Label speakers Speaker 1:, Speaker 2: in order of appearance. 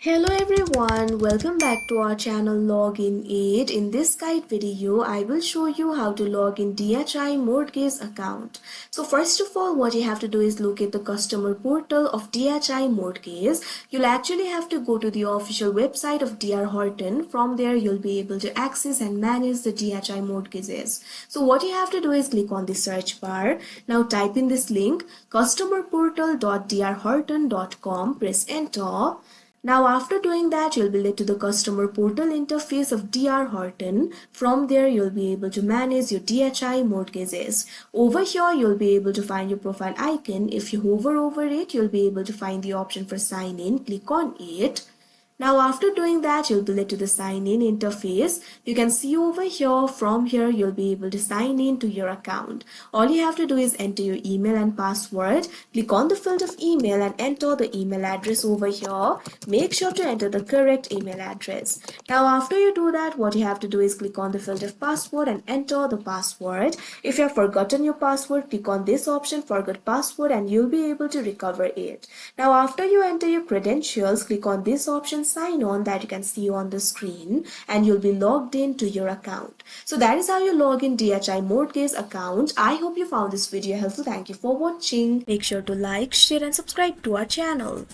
Speaker 1: Hello everyone, welcome back to our channel Login Aid. In this guide video, I will show you how to log in DHI mortgage account. So first of all, what you have to do is locate the customer portal of DHI mortgage. You'll actually have to go to the official website of DR Horton. From there, you'll be able to access and manage the DHI mortgages. So what you have to do is click on the search bar. Now type in this link customerportal.drhorton.com, press enter. Now after doing that, you'll be led to the customer portal interface of DR Horton. From there, you'll be able to manage your DHI mortgages. Over here, you'll be able to find your profile icon. If you hover over it, you'll be able to find the option for sign in. Click on it. Now after doing that, you'll be led to the sign in interface. You can see over here, from here you'll be able to sign in to your account. All you have to do is enter your email and password. Click on the field of email and enter the email address over here. Make sure to enter the correct email address. Now after you do that, what you have to do is click on the field of password and enter the password. If you have forgotten your password, click on this option, forgot password, and you'll be able to recover it. Now after you enter your credentials, click on this option, sign on, that you can see on the screen, and you'll be logged in to your account. So that is how you log in DHI mortgage account. I hope you found this video helpful. Thank you for watching. Make sure to like, share and subscribe to our channel.